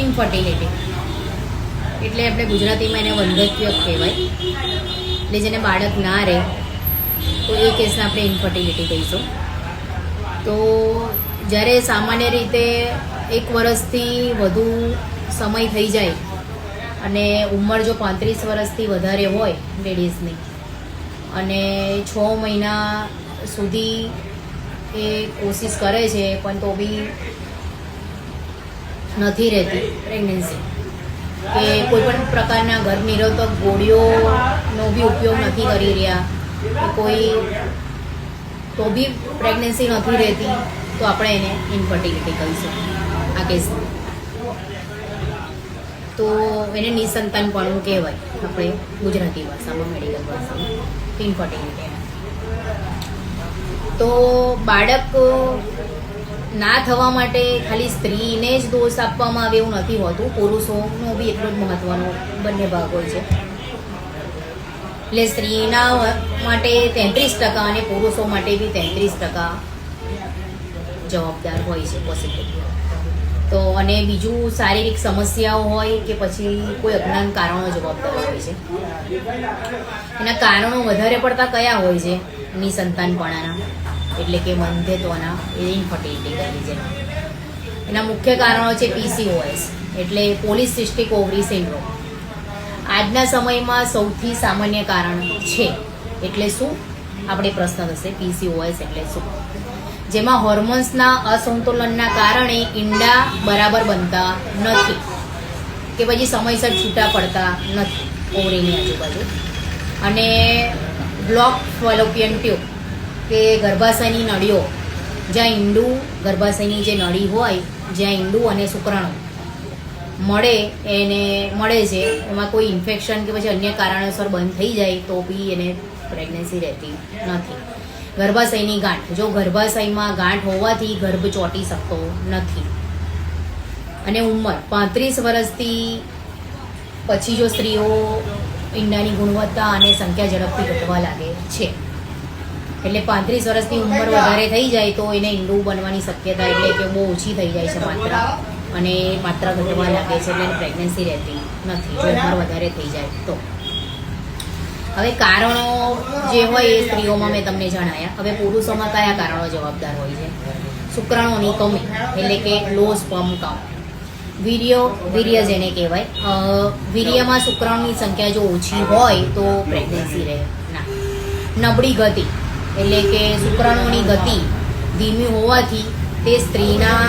Infertility એટલે આપણે ગુજરાતીમાં એને વંધ્યત્વ કહેવાય. એટલે જેને બાળક ના રહે તો એ કેસને આપણે ઇનફર્ટિલિટી કહીશું. તો જ્યારે સામાન્ય રીતે 1 વર્ષથી વધુ સમય થઈ જાય અને ઉંમર જો 35 વર્ષથી વધારે હોય લેડીઝની અને 6 મહિના સુધી એ કોશિશ કરે છે પણ તો બી નથી રહેતી પ્રેગ્નન્સી, કે કોઈ પણ પ્રકારના ગર્ભનિરોધક ગોળીઓનો બી ઉપયોગ નથી કરી રહ્યા, કે કોઈ તો બી પ્રેગ્નન્સી નથી રહેતી, તો આપણે એને ઇનફર્ટિલિટી કહીશું આ કેસમાં. તો એને નિસંતાનપણું કહેવાય આપણે ગુજરાતી ભાષામાં, મેડિકલ ભાષામાં ઇનફર્ટિલિટી. તો બાળક ના થવા માટે ખાલી સ્ત્રીને જ દોષ આપવામાં આવે એવું નથી હોતું, પુરુષોનો બી એટલો જ મહત્વનો બંને ભાગ હોય છે. એટલે સ્ત્રીના માટે 33% અને પુરુષો માટે બી 33% જવાબદાર હોય છે પોઝિટિવ. તો અને બીજું શારીરિક સમસ્યાઓ હોય કે પછી કોઈ અજ્ઞાન કારણો જવાબદાર હોય છે. એના કારણો વધારે પડતા કયા હોય છે? નિસંતાનપણાના એટલે કે વંધ્યત્વના, એ ઇનફર્ટિલિટી કહી છે. એના મુખ્ય કારણો છે PCOS એટલે પોલિસિસ્ટિક ઓવરી સિન્ડ્રોમ. આજના સમયમાં સૌથી સામાન્ય કારણ છે. એટલે શું? આપણે પ્રશ્ન થશે PCOS એટલે શું? જેમાં હોર્મોન્સના અસંતુલનના કારણે ઈંડા બરાબર બનતા નથી કે પછી સમયસર છૂટા પડતા નથી ઓવરીની આજુબાજુ, અને બ્લોક ફેલોપિયન ટ્યુબ કે ગર્ભાશયની નળીઓ, જ્યાં ઈંડું ગર્ભાશયની જે નળી હોય જ્યાં ઈંડું અને શુક્રાણુ મળે છે, એમાં કોઈ ઇન્ફેક્શન કે પછી અન્ય કારણોસર બંધ થઈ જાય તો બી એને પ્રેગ્નન્સી રહેતી નથી. ગર્ભાશયની ગાંઠ, જો ગર્ભાશયમાં ગાંઠ હોવાથી ગર્ભ ચોંટી શકતો નથી. અને ઉંમર 35 વર્ષથી પછી જો સ્ત્રીઓ ઈંડાની ગુણવત્તા અને સંખ્યા ઝડપથી ઘટવા લાગે છે, એટલે 35 વર્ષની ઉંમર વધારે થઈ જાય તો એને ઈંડું બનવાની શક્યતા એટલે કે બહુ ઓછી થઈ જાય છે માત્રા, અને માત્રા ઘટવા લાગે છે એટલે પ્રેગ્નન્સી રહેતી નથી જો ઉંમર વધારે થઈ જાય તો. હવે કારણો જે હોય એ સ્ત્રીઓમાં મેં તમને જણાયા. હવે પુરુષોમાં કયા કારણો જવાબદાર હોય છે? શુક્રાણુની કમી એટલે કે લો સ્પર્મ કાઉન્ટ. વીર્ય જેને કહેવાય, વીર્યમાં શુક્રાણુની સંખ્યા જો ઓછી હોય તો પ્રેગ્નન્સી રહે ના. નબળી ગતિ એટલે કે શુક્રાણુની ગતિ ધીમી હોવાથી તે સ્ત્રીના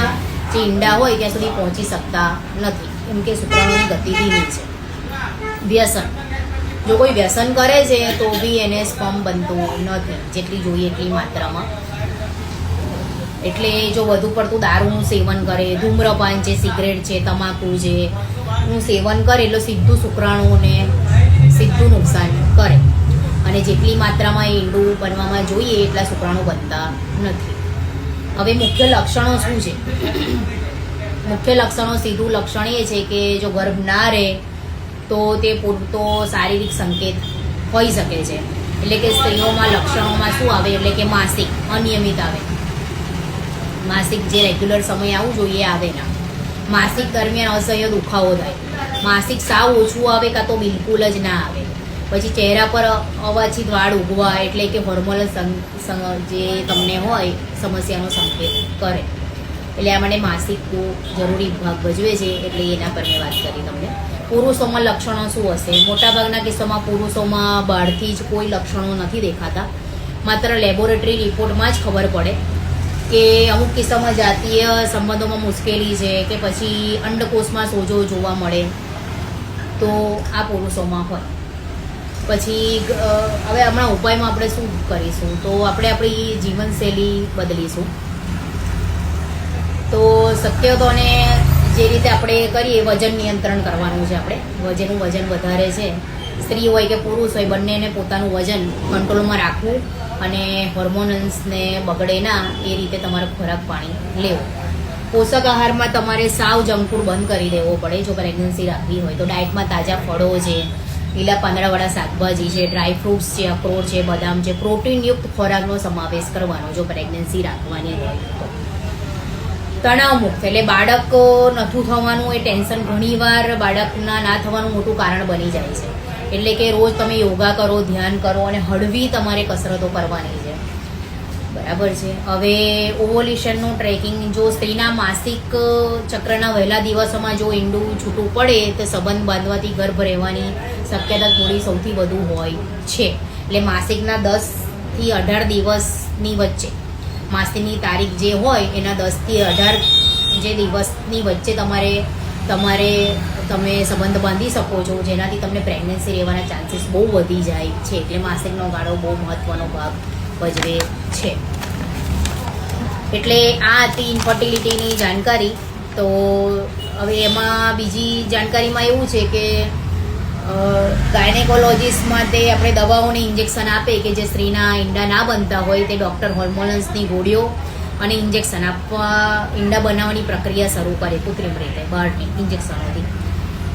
જે ઈંડા હોય ત્યાં સુધી પહોંચી શકતા નથી, કેમ કે શુક્રાણુની ગતિ ધીમી છે. વ્યસન, જો કોઈ વ્યસન કરે છે તો બી એને સ્પર્મ બનતું નથી જેટલી જોઈએ એટલી માત્રામાં. એટલે જો વધુ પડતું દારૂનું સેવન કરે, ધૂમ્રપાન છે, સિગરેટ છે, તમાકુ છે નું સેવન કરે એટલે સીધું શુક્રાણુને સીધું નુકસાન કરે, અને જેટલી માત્રામાં ઈંડું બનવામાં જોઈએ એટલા શુક્રાણુ બનતા નથી. હવે મુખ્ય લક્ષણો શું છે? મુખ્ય લક્ષણો, સીધું લક્ષણ એ છે કે જો ગર્ભ ના રહે તો તે પૂરતો શારીરિક સંકેત હોઈ શકે છે. એટલે કે સ્ત્રીઓમાં લક્ષણોમાં શું આવે? એટલે કે માસિક અનિયમિત આવે, માસિક જે રેગ્યુલર સમય આવવું જોઈએ આવે ના. માસિક દરમિયાન અસહ્ય દુખાવો થાય, માસિક સાવ ઓછું આવે કાં તો બિલકુલ જ ના આવે. પછી ચહેરા પર અવાછિત વાળ ઉગવા એટલે કે હોર્મોનલ જે તમને હોય સમસ્યાનો સંકેત કરે. એટલે આ માટે માસિક જરૂરી ભાગ ભજવે છે, એટલે એના પર મેં વાત કરી તમને. પુરુષોમાં લક્ષણો શું હશે? મોટાભાગના કિસ્સામાં પુરુષોમાં બહારથી જ કોઈ લક્ષણો નથી દેખાતા, માત્ર લેબોરેટરી રિપોર્ટમાં જ ખબર પડે કે અમુક કિસ્સામાં જાતીય સંબંધોમાં મુશ્કેલી છે કે પછી અંડકોષમાં સોજો જોવા મળે, તો આ પુરુષોમાં હોય. પછી હવે હમણાં ઉપાયમાં આપણે શું કરીશું? તો આપણે આપણી જીવનશૈલી બદલીશું. તો શક્ય તો ને જે રીતે આપણે કરીએ વજન નિયંત્રણ કરવાનું છે. આપણે જેનું વજન વધારે છે, સ્ત્રી હોય કે પુરુષ હોય, બંનેને પોતાનું વજન કંટ્રોલમાં રાખવું અને હોર્મોન્સને બગડે ના એ રીતે તમારે ખોરાક પાણી લેવું. પોષક આહારમાં તમારે સાવ જંક ફૂડ બંધ કરી દેવો પડે જો પ્રેગ્નન્સી રાખવી હોય તો. ડાયટમાં તાજા ફળો છે, લીલા પાંદડાવાળા શાકભાજી છે, ડ્રાય ફ્રૂટ્સ છે, અખરોટ છે, બદામ છે, પ્રોટીનયુક્ત ખોરાકનો સમાવેશ કરવાનો જો પ્રેગ્નન્સી રાખવાની હોય તો. તણાવમુક્ત, એટલે બાળક નથું થવાનું એ ટેન્શન ઘણીવાર બાળકના ના થવાનું મોટું કારણ બની જાય છે. એટલે કે રોજ તમે યોગા કરો, ધ્યાન કરો અને હળવી તમારે કસરતો કરવાની છે. બરાબર છે. હવે ઓવોલ્યુશનનું ટ્રેકિંગ, જો સ્ત્રીના માસિક ચક્રના વહેલા દિવસોમાં જો ઈંડું છૂટું પડે તો સંબંધ બાંધવાથી ગર્ભ રહેવાની શક્યતા થોડી સૌથી વધુ હોય છે. એટલે માસિકના 10 થી 18 દિવસની વચ્ચે, માસિકની તારીખ જે હોય એના 10 થી 18 જે દિવસની વચ્ચે તમે સંબંધ બાંધી શકો છો, જેનાથી તમને પ્રેગ્નન્સી રહેવાના ચાન્સીસ બહુ વધી જાય છે. એટલે માસિકનો ગાળો બહુ મહત્વનો ભાગ ભજવે છે. એટલે આ હતી ઇન્ફર્ટિલિટીની જાણકારી. તો હવે એમાં બીજી જાણકારીમાં એવું છે કે ગાયનેકોલોજીસ્ટ માટે આપણે દવાઓની ઇન્જેક્શન આપે કે જે સ્ત્રીના ઈંડા ના બનતા હોય તે ડૉક્ટર હોર્મોન્સની ગોળીઓ અને ઇન્જેક્શન આપવા ઈંડા બનાવવાની પ્રક્રિયા શરૂ કરે કૃત્રિમ રીતે બહારની ઇન્જેક્શનોથી.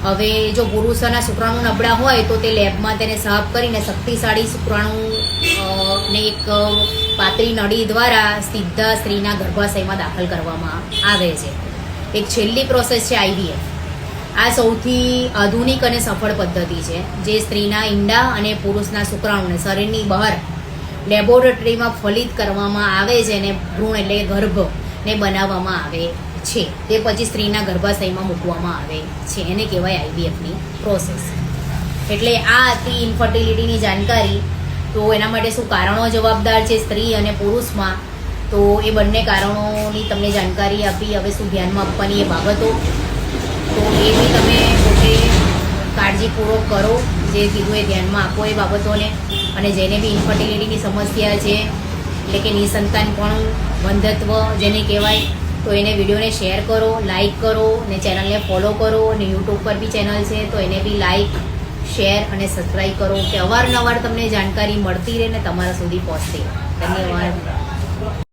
હવે જો પુરુષોના શુક્રાણુ નબળા હોય તો તે લેબમાં તેને સાફ કરીને શક્તિશાળી શુક્રાણુને એક પાતળી નળી દ્વારા સીધા સ્ત્રીના ગર્ભાશયમાં દાખલ કરવામાં આવે છે. એક છેલ્લી પ્રોસેસ છે IVF. આ સૌથી આધુનિક અને સફળ પદ્ધતિ છે જે સ્ત્રીના ઈંડા અને પુરુષના શુક્રાણુને શરીરની બહાર લેબોરેટરીમાં ફલિત કરવામાં આવે છે અને ભ્રૂણ એટલે ગર્ભને બનાવવામાં આવે છે. તે પછી સ્ત્રીના ગર્ભાશયમાં મૂકવામાં આવે છે. એને કહેવાય IVFની પ્રોસેસ. એટલે આ હતી ઇન્ફર્ટિલિટીની જાણકારી. તો એના માટે શું કારણો જવાબદાર છે સ્ત્રી અને પુરુષમાં, તો એ બંને કારણોની તમને જાણકારી આપી. હવે શું ધ્યાનમાં આપવાની એ બાબતો, તો એ બી તમે પોતે કાળજીપૂર્વક કરો. જે કીધું એ ધ્યાનમાં આપો એ બાબતોને. અને જેને બી ઇન્ફર્ટિલિટીની સમસ્યા છે, એટલે કે નિસંતાનપણું, બંધત્વ જેને કહેવાય, તો એને વિડીયોને શેર કરો, લાઇક કરો ને ચેનલને ફોલો કરો. અને યુટ્યુબ પર બી ચેનલ છે તો એને બી લાઇક, શેર અને સબસ્ક્રાઈબ કરો કે અવારનવાર તમને જાણકારી મળતી રહે ને તમારા સુધી પહોંચતી રહે. ધન્યવાદ.